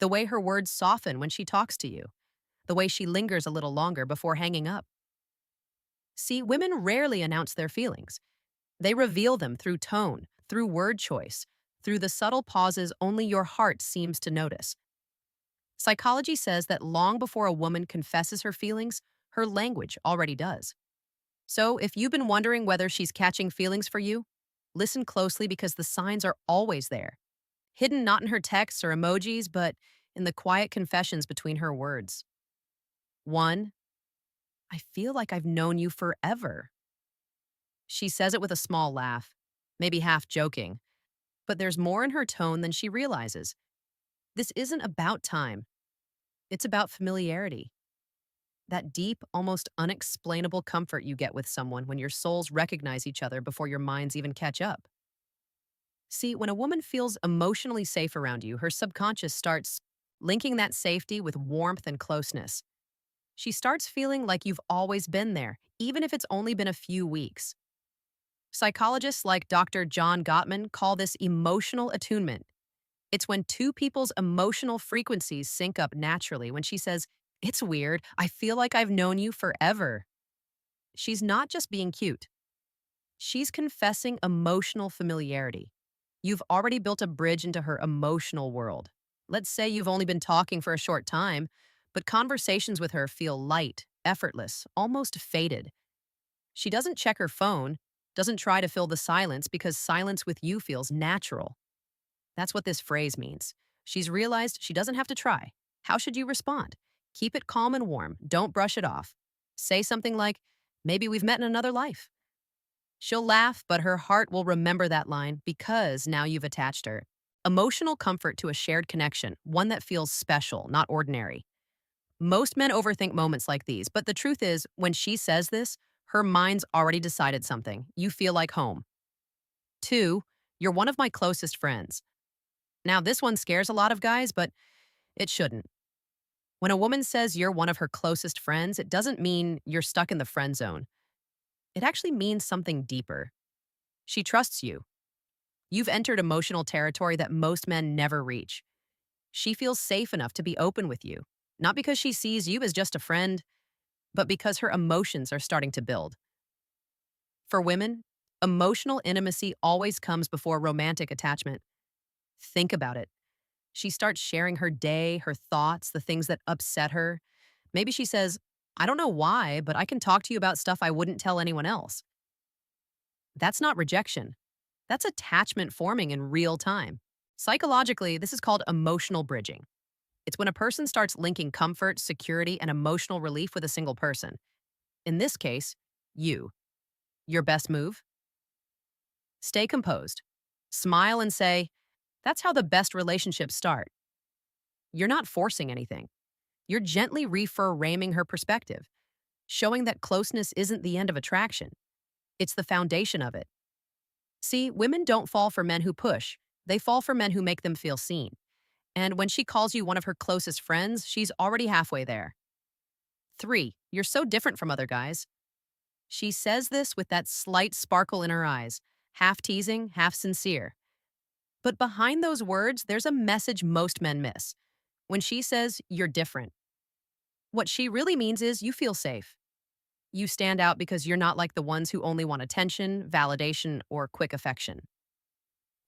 the way her words soften when she talks to you, the way she lingers a little longer before hanging up. See, women rarely announce their feelings. They reveal them through tone, through word choice, through the subtle pauses only your heart seems to notice. Psychology says that long before a woman confesses her feelings, her language already does. So, if you've been wondering whether she's catching feelings for you, listen closely because the signs are always there. Hidden not in her texts or emojis, but in the quiet confessions between her words. 1. I feel like I've known you forever. She says it with a small laugh, maybe half joking, but there's more in her tone than she realizes. This isn't about time, it's about familiarity. That deep, almost unexplainable comfort you get with someone when your souls recognize each other before your minds even catch up. See, when a woman feels emotionally safe around you, her subconscious starts linking that safety with warmth and closeness. She starts feeling like you've always been there, even if it's only been a few weeks. Psychologists like Dr. John Gottman call this emotional attunement. It's when two people's emotional frequencies sync up naturally when she says, "It's weird, I feel like I've known you forever." She's not just being cute, she's confessing emotional familiarity. You've already built a bridge into her emotional world. Let's say you've only been talking for a short time, but conversations with her feel light, effortless, almost fated. She doesn't check her phone, doesn't try to fill the silence because silence with you feels natural. That's what this phrase means. She's realized she doesn't have to try. How should you respond? Keep it calm and warm. Don't brush it off. Say something like, maybe we've met in another life. She'll laugh, but her heart will remember that line because now you've attached her. Emotional comfort to a shared connection, one that feels special, not ordinary. Most men overthink moments like these, but the truth is, when she says this, her mind's already decided something. You feel like home. 2, you're one of my closest friends. Now, this one scares a lot of guys, but it shouldn't. When a woman says you're one of her closest friends, it doesn't mean you're stuck in the friend zone. It actually means something deeper. She trusts you. You've entered emotional territory that most men never reach. She feels safe enough to be open with you, not because she sees you as just a friend, but because her emotions are starting to build. For women, emotional intimacy always comes before romantic attachment. Think about it. She starts sharing her day, her thoughts, the things that upset her. Maybe she says, I don't know why, but I can talk to you about stuff I wouldn't tell anyone else. That's not rejection. That's attachment forming in real time. Psychologically, this is called emotional bridging. It's when a person starts linking comfort, security, and emotional relief with a single person. In this case, you. Your best move? Stay composed. Smile and say, that's how the best relationships start. You're not forcing anything. You're gently reframing her perspective, showing that closeness isn't the end of attraction. It's the foundation of it. See, women don't fall for men who push. They fall for men who make them feel seen. And when she calls you one of her closest friends, she's already halfway there. 3, you're so different from other guys. She says this with that slight sparkle in her eyes, half teasing, half sincere. But behind those words, there's a message most men miss. When she says, you're different, what she really means is you feel safe. You stand out because you're not like the ones who only want attention, validation, or quick affection.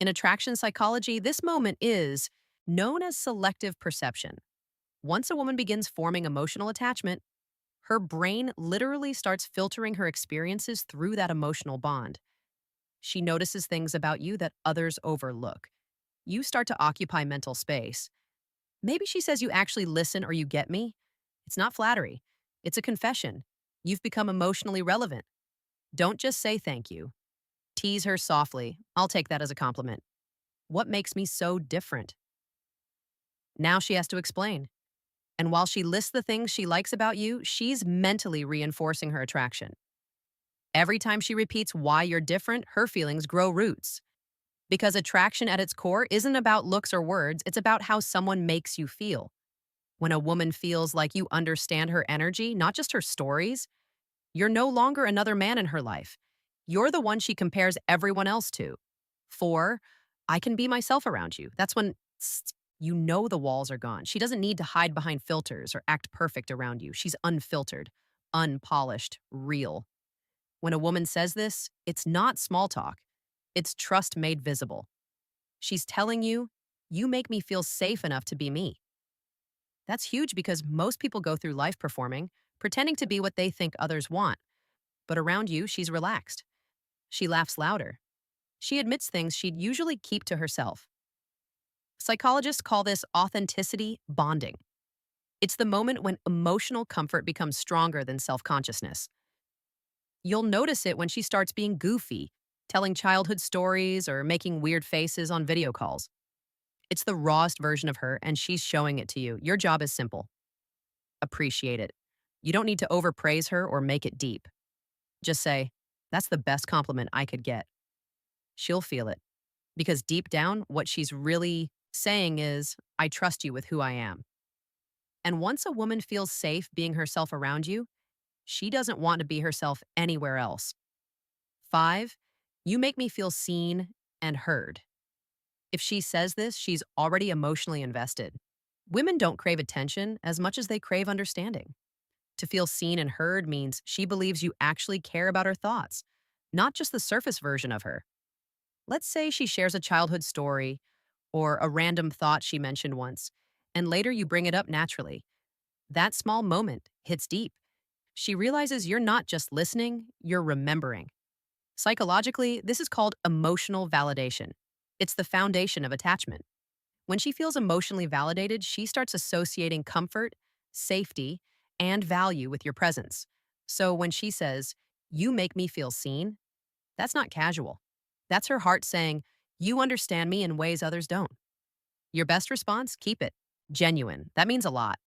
In attraction psychology, this moment is known as selective perception. Once a woman begins forming emotional attachment, her brain literally starts filtering her experiences through that emotional bond. She notices things about you that others overlook. You start to occupy mental space. Maybe she says you actually listen or you get me. It's not flattery. It's a confession. You've become emotionally relevant. Don't just say thank you. Tease her softly. I'll take that as a compliment. What makes me so different? Now she has to explain. And while she lists the things she likes about you, she's mentally reinforcing her attraction. Every time she repeats why you're different, her feelings grow roots. Because attraction at its core isn't about looks or words, it's about how someone makes you feel. When a woman feels like you understand her energy, not just her stories, you're no longer another man in her life. You're the one she compares everyone else to. 4, I can be myself around you. That's when You know the walls are gone. She doesn't need to hide behind filters or act perfect around you. She's unfiltered, unpolished, real. When a woman says this, it's not small talk, it's trust made visible. She's telling you, you make me feel safe enough to be me. That's huge because most people go through life performing, pretending to be what they think others want. But around you, she's relaxed. She laughs louder. She admits things she'd usually keep to herself. Psychologists call this authenticity bonding. It's the moment when emotional comfort becomes stronger than self consciousness. You'll notice it when she starts being goofy, telling childhood stories or making weird faces on video calls. It's the rawest version of her, and she's showing it to you. Your job is simple: appreciate it. You don't need to overpraise her or make it deep. Just say, "That's the best compliment I could get." She'll feel it. Because deep down, what she's really saying is, "I trust you with who I am." And once a woman feels safe being herself around you, she doesn't want to be herself anywhere else. 5, you make me feel seen and heard. If she says this, she's already emotionally invested. Women don't crave attention as much as they crave understanding. To feel seen and heard means she believes you actually care about her thoughts, not just the surface version of her. Let's say she shares a childhood story or a random thought she mentioned once, and later you bring it up naturally. That small moment hits deep. She realizes you're not just listening, you're remembering. Psychologically, this is called emotional validation. It's the foundation of attachment. When she feels emotionally validated, she starts associating comfort, safety, and value with your presence. So when she says, "You make me feel seen," that's not casual. That's her heart saying, "You understand me in ways others don't." Your best response? Keep it genuine. That means a lot.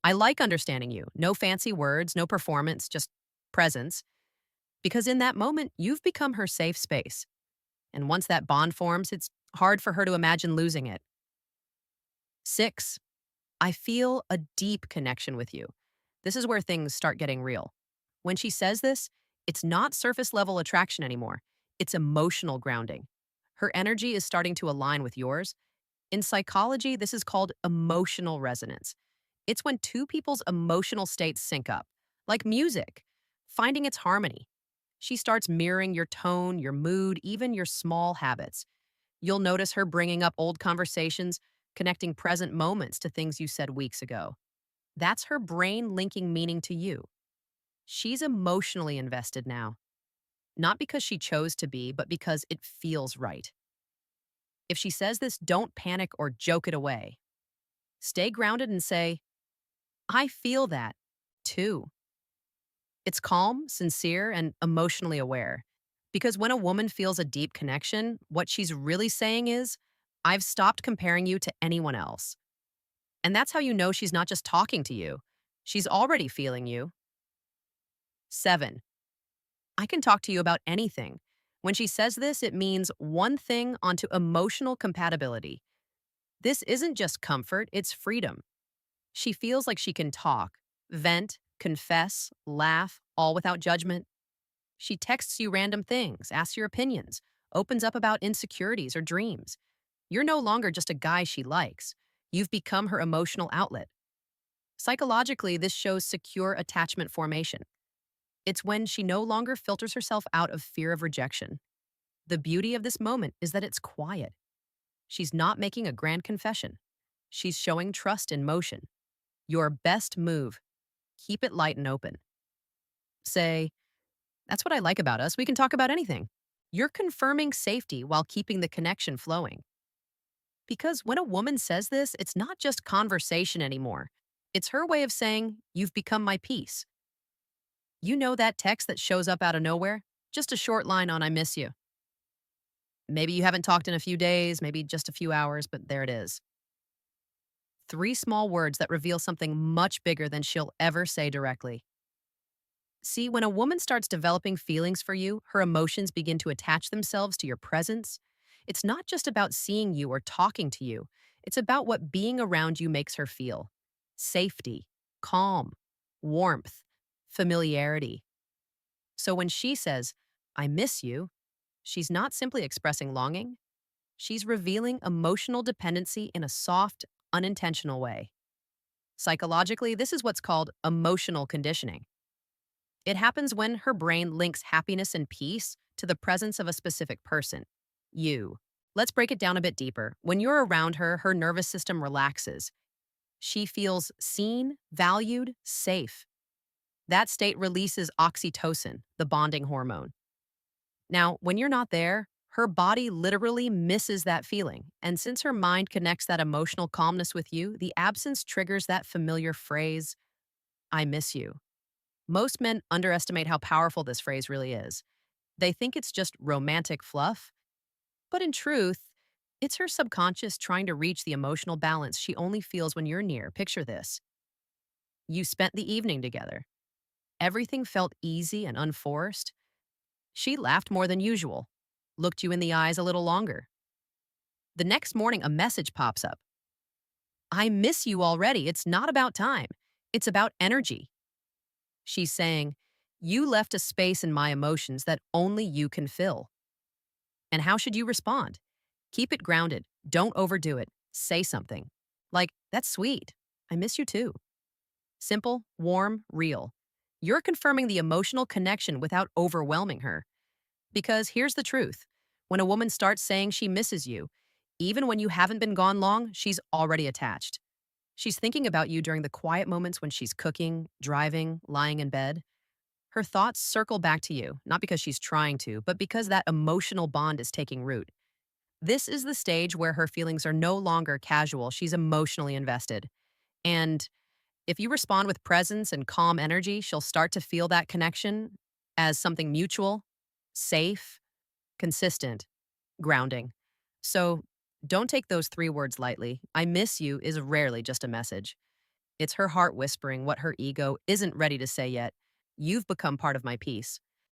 "I like understanding you." No fancy words, no performance, just presence. Because in that moment, you've become her safe space. And once that bond forms, it's hard for her to imagine losing it. 6, I feel a deep connection with you. This is where things start getting real. When she says this, it's not surface level attraction anymore. It's emotional grounding. Her energy is starting to align with yours. In psychology, this is called emotional resonance. It's when two people's emotional states sync up, like music, finding its harmony. She starts mirroring your tone, your mood, even your small habits. You'll notice her bringing up old conversations, connecting present moments to things you said weeks ago. That's her brain linking meaning to you. She's emotionally invested now, not because she chose to be, but because it feels right. If she says this, don't panic or joke it away. Stay grounded and say, "I feel that, too." It's calm, sincere, and emotionally aware. Because when a woman feels a deep connection, what she's really saying is, "I've stopped comparing you to anyone else." And that's how you know she's not just talking to you. She's already feeling you. 7, I can talk to you about anything. When she says this, it means one thing onto emotional compatibility. This isn't just comfort, it's freedom. She feels like she can talk, vent, confess, laugh, all without judgment. She texts you random things, asks your opinions, opens up about insecurities or dreams. You're no longer just a guy she likes. You've become her emotional outlet. Psychologically, this shows secure attachment formation. It's when she no longer filters herself out of fear of rejection. The beauty of this moment is that it's quiet. She's not making a grand confession. She's showing trust in motion. Your best move: keep it light and open. Say, "That's what I like about us. We can talk about anything." You're confirming safety while keeping the connection flowing. Because when a woman says this, it's not just conversation anymore. It's her way of saying, "You've become my peace." You know that text that shows up out of nowhere? Just a short line on "I miss you." Maybe you haven't talked in a few days, maybe just a few hours, but there it is. 3 small words that reveal something much bigger than she'll ever say directly. See, when a woman starts developing feelings for you, her emotions begin to attach themselves to your presence. It's not just about seeing you or talking to you, it's about what being around you makes her feel: safety, calm, warmth, familiarity. So when she says, "I miss you," she's not simply expressing longing, she's revealing emotional dependency in a soft, unintentional way. Psychologically, this is what's called emotional conditioning. It happens when her brain links happiness and peace to the presence of a specific person, you. Let's break it down a bit deeper. When you're around her, her nervous system relaxes. She feels seen, valued, safe. That state releases oxytocin, the bonding hormone. Now, when you're not there, her body literally misses that feeling. And since her mind connects that emotional calmness with you, the absence triggers that familiar phrase, I miss you. Most men underestimate how powerful this phrase really is. They think it's just romantic fluff, but in truth, it's her subconscious trying to reach the emotional balance she only feels when you're near. Picture this. You spent the evening together. Everything felt easy and unforced. She laughed more than usual, looked you in the eyes a little longer. The next morning, a message pops up. I miss you already. It's not about time. It's about energy. She's saying, you left a space in my emotions that only you can fill. And how should you respond? Keep it grounded. Don't overdo it. Say something. Like, that's sweet. I miss you too. Simple, warm, real. You're confirming the emotional connection without overwhelming her. Because here's the truth. When a woman starts saying she misses you, even when you haven't been gone long, she's already attached. She's thinking about you during the quiet moments when she's cooking, driving, lying in bed. Her thoughts circle back to you, not because she's trying to, but because that emotional bond is taking root. This is the stage where her feelings are no longer casual, she's emotionally invested. And if you respond with presence and calm energy, she'll start to feel that connection as something mutual, safe, consistent, grounding. So don't take those three words lightly. I miss you is rarely just a message. It's her heart whispering what her ego isn't ready to say yet. You've become part of my peace.